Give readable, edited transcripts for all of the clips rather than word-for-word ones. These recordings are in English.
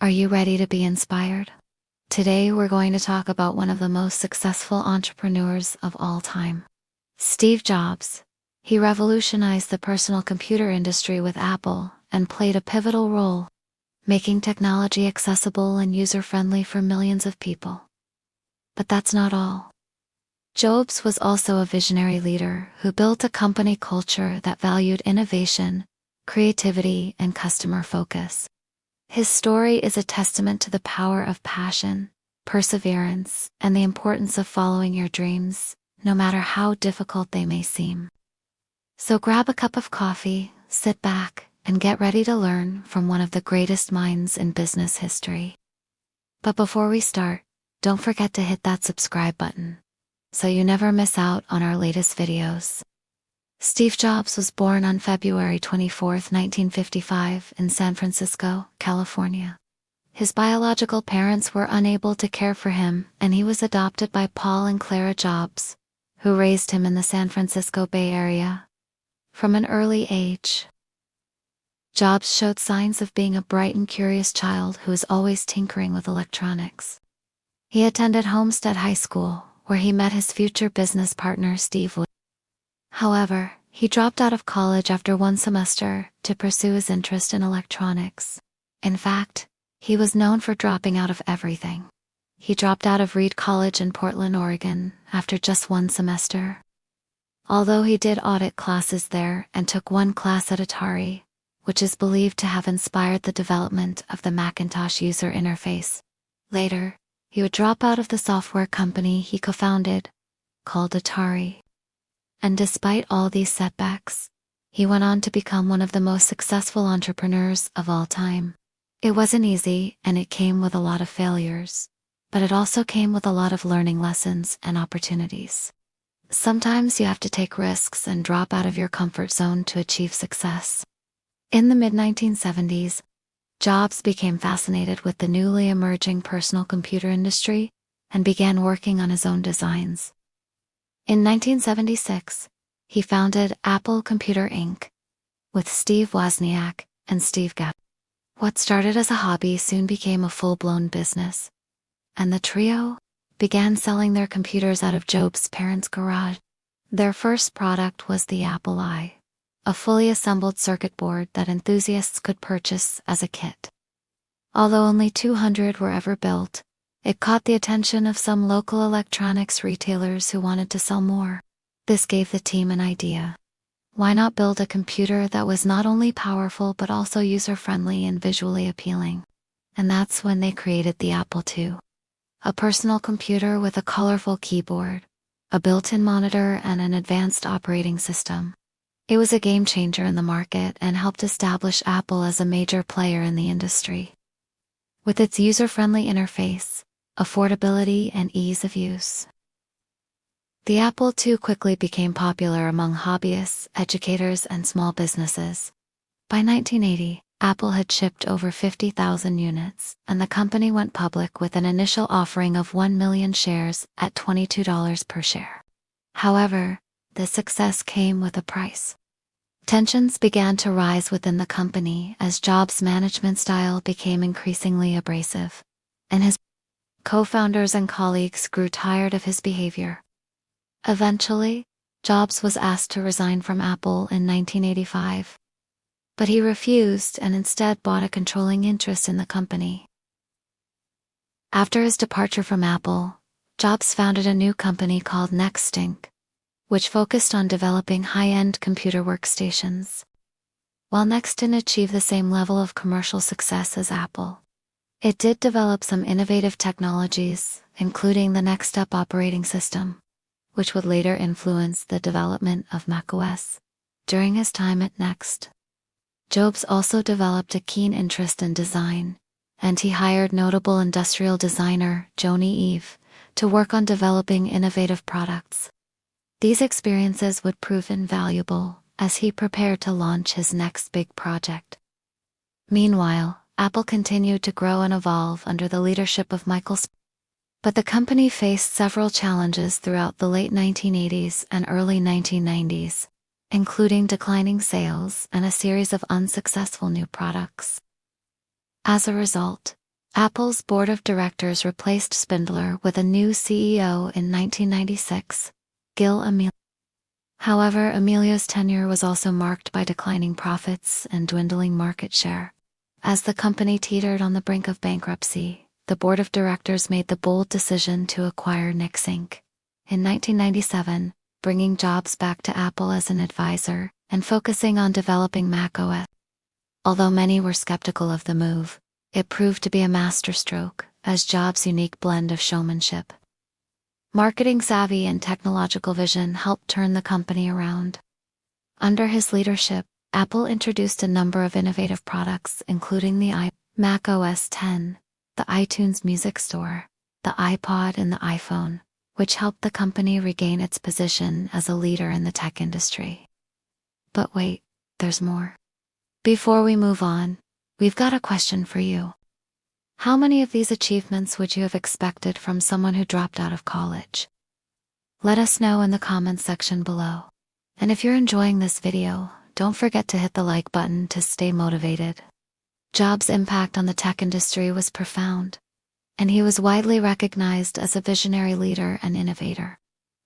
Are you ready to be inspired? Today we're going to talk about one of the most successful entrepreneurs of all time, Steve Jobs. He revolutionized the personal computer industry with Apple and played a pivotal role, making technology accessible and user-friendly for millions of people. But that's not all. Jobs was also a visionary leader who built a company culture that valued innovation, creativity, and customer focus. His story is a testament to the power of passion, perseverance, and the importance of following your dreams, no matter how difficult they may seem. So grab a cup of coffee, sit back, and get ready to learn from one of the greatest minds in business history. But before we start, don't forget to hit that subscribe button, so you never miss out on our latest videos. Steve Jobs was born on February 24, 1955, in San Francisco, California. His biological parents were unable to care for him, and he was adopted by Paul and Clara Jobs, who raised him in the San Francisco Bay Area. From an early age, Jobs showed signs of being a bright and curious child who was always tinkering with electronics. He attended Homestead High School, where he met his future business partner Steve Wood. However, he dropped out of college after one semester to pursue his interest in electronics. In fact, he was known for dropping out of everything. He dropped out of Reed College in Portland, Oregon, after just one semester. Although he did audit classes there and took one class at Atari, which is believed to have inspired the development of the Macintosh user interface. Later, he would drop out of the software company he co-founded, called Atari. And despite all these setbacks, he went on to become one of the most successful entrepreneurs of all time. It wasn't easy, and it came with a lot of failures, but it also came with a lot of learning lessons and opportunities. Sometimes you have to take risks and drop out of your comfort zone to achieve success. In the mid-1970s, Jobs became fascinated with the newly emerging personal computer industry and began working on his own designs. In 1976, he founded Apple Computer Inc. with Steve Wozniak and Steve Gadd. What started as a hobby soon became a full-blown business, and the trio began selling their computers out of Jobs' parents' garage. Their first product was the Apple I, a fully assembled circuit board that enthusiasts could purchase as a kit. Although only 200 were ever built, it caught the attention of some local electronics retailers who wanted to sell more. This gave the team an idea. Why not build a computer that was not only powerful but also user-friendly and visually appealing? And that's when they created the Apple II. A personal computer with a colorful keyboard, a built-in monitor, and an advanced operating system. It was a game-changer in the market and helped establish Apple as a major player in the industry. With its user-friendly interface, affordability, and ease of use, the Apple II quickly became popular among hobbyists, educators, and small businesses. By 1980, Apple had shipped over 50,000 units, and the company went public with an initial offering of 1 million shares at $22 per share. However, the success came with a price. Tensions began to rise within the company as Jobs' management style became increasingly abrasive, and his co-founders and colleagues grew tired of his behavior. Eventually, Jobs was asked to resign from Apple in 1985. But he refused and instead bought a controlling interest in the company. After his departure from Apple, Jobs founded a new company called NeXT Inc., which focused on developing high-end computer workstations. While NeXT didn't achieve the same level of commercial success as Apple, it did develop some innovative technologies, including the NeXT operating system, which would later influence the development of macOS. During his time at NeXT, Jobs also developed a keen interest in design, and he hired notable industrial designer Joni Ive to work on developing innovative products. These experiences would prove invaluable as he prepared to launch his next big project. Meanwhile, Apple continued to grow and evolve under the leadership of Michael Sp. But the company faced several challenges throughout the late 1980s and early 1990s, including declining sales and a series of unsuccessful new products. As a result, Apple's board of directors replaced Spindler with a new CEO in 1996, Gil Amelio. However, Emilio's tenure was also marked by declining profits and dwindling market share. As the company teetered on the brink of bankruptcy, the board of directors made the bold decision to acquire NeXT Inc. in 1997, bringing Jobs back to Apple as an advisor and focusing on developing macOS. Although many were skeptical of the move, it proved to be a masterstroke, as Jobs' unique blend of showmanship, marketing savvy, and technological vision helped turn the company around. Under his leadership, Apple introduced a number of innovative products, including the Mac OS X, the iTunes Music Store, the iPod, and the iPhone, which helped the company regain its position as a leader in the tech industry. But wait, there's more. Before we move on, we've got a question for you. How many of these achievements would you have expected from someone who dropped out of college? Let us know in the comments section below. And if you're enjoying this video, don't forget to hit the like button to stay motivated. Jobs' impact on the tech industry was profound, and he was widely recognized as a visionary leader and innovator.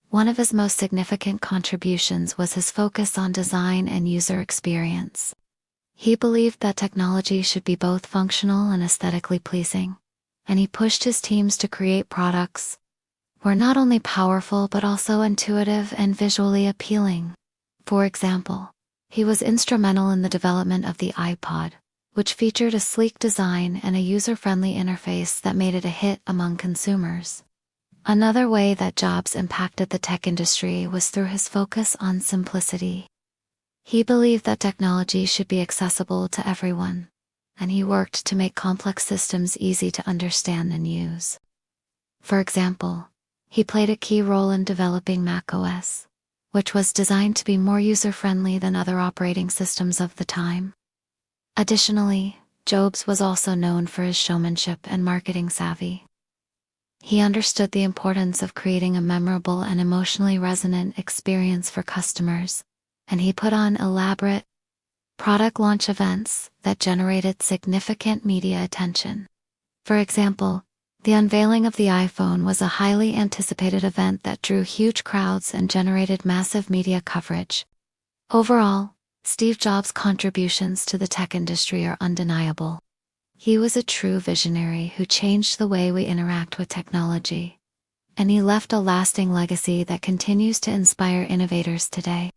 One of his most significant contributions was his focus on design and user experience. He believed that technology should be both functional and aesthetically pleasing, and he pushed his teams to create products that were not only powerful but also intuitive and visually appealing. For example, he was instrumental in the development of the iPod, which featured a sleek design and a user-friendly interface that made it a hit among consumers. Another way that Jobs impacted the tech industry was through his focus on simplicity. He believed that technology should be accessible to everyone, and he worked to make complex systems easy to understand and use. For example, he played a key role in developing macOS, which was designed to be more user-friendly than other operating systems of the time. Additionally, Jobs was also known for his showmanship and marketing savvy. He understood the importance of creating a memorable and emotionally resonant experience for customers, and he put on elaborate product launch events that generated significant media attention. For example, the unveiling of the iPhone was a highly anticipated event that drew huge crowds and generated massive media coverage. Overall, Steve Jobs' contributions to the tech industry are undeniable. He was a true visionary who changed the way we interact with technology, and he left a lasting legacy that continues to inspire innovators today.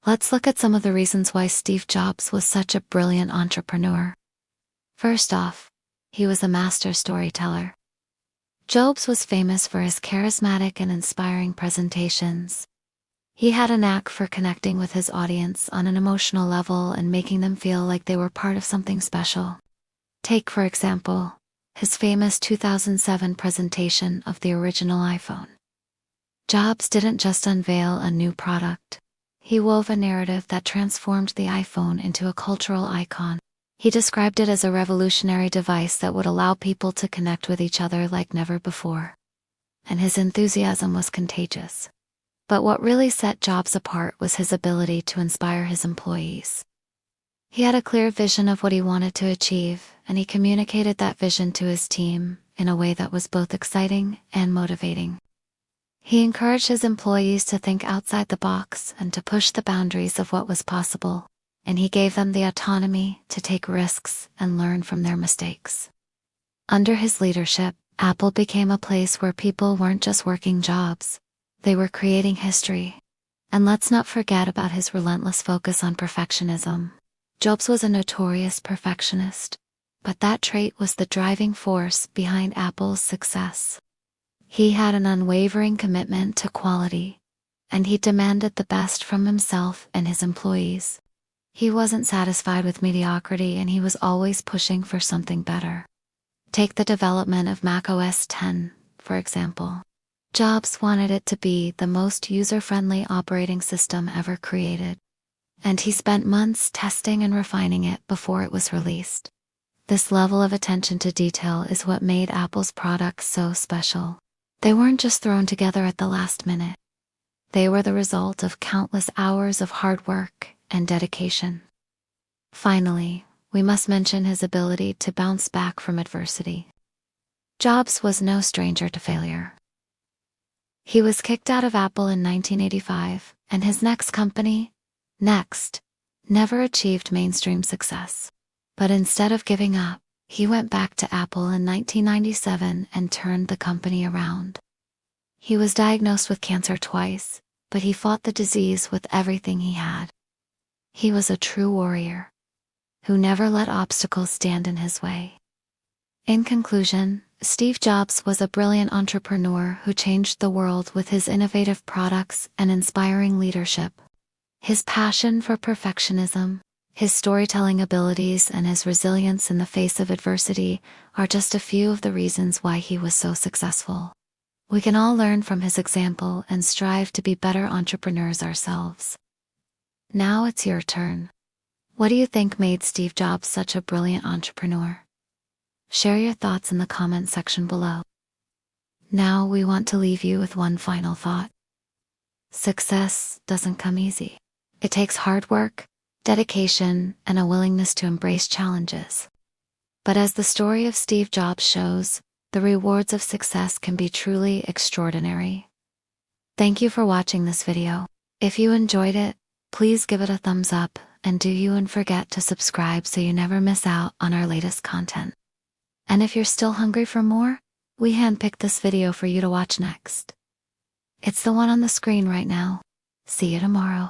Let's look at some of the reasons why Steve Jobs was such a brilliant entrepreneur. First off, he was a master storyteller. Jobs was famous for his charismatic and inspiring presentations. He had a knack for connecting with his audience on an emotional level and making them feel like they were part of something special. Take, for example, his famous 2007 presentation of the original iPhone. Jobs didn't just unveil a new product. He wove a narrative that transformed the iPhone into a cultural icon. He described it as a revolutionary device that would allow people to connect with each other like never before. And his enthusiasm was contagious. But what really set Jobs apart was his ability to inspire his employees. He had a clear vision of what he wanted to achieve, and he communicated that vision to his team in a way that was both exciting and motivating. He encouraged his employees to think outside the box and to push the boundaries of what was possible, and he gave them the autonomy to take risks and learn from their mistakes. Under his leadership, Apple became a place where people weren't just working jobs, they were creating history. And let's not forget about his relentless focus on perfectionism. Jobs was a notorious perfectionist, but that trait was the driving force behind Apple's success. He had an unwavering commitment to quality, and he demanded the best from himself and his employees. He wasn't satisfied with mediocrity, and he was always pushing for something better. Take the development of Mac OS X, for example. Jobs wanted it to be the most user-friendly operating system ever created, and he spent months testing and refining it before it was released. This level of attention to detail is what made Apple's products so special. They weren't just thrown together at the last minute. They were the result of countless hours of hard work and dedication. Finally, we must mention his ability to bounce back from adversity. Jobs was no stranger to failure. He was kicked out of Apple in 1985, and his next company, NeXT, never achieved mainstream success. But instead of giving up, he went back to Apple in 1997 and turned the company around. He was diagnosed with cancer twice, but he fought the disease with everything he had. He was a true warrior who never let obstacles stand in his way. In conclusion, Steve Jobs was a brilliant entrepreneur who changed the world with his innovative products and inspiring leadership. His passion for perfectionism, his storytelling abilities, and his resilience in the face of adversity are just a few of the reasons why he was so successful. We can all learn from his example and strive to be better entrepreneurs ourselves. Now it's your turn. What do you think made Steve Jobs such a brilliant entrepreneur? Share your thoughts in the comment section below. Now we want to leave you with one final thought. Success doesn't come easy. It takes hard work, dedication, and a willingness to embrace challenges. But as the story of Steve Jobs shows, the rewards of success can be truly extraordinary. Thank you for watching this video. If you enjoyed it, please give it a thumbs up, and don't forget to subscribe so you never miss out on our latest content. And if you're still hungry for more, we handpicked this video for you to watch next. It's the one on the screen right now. See you tomorrow.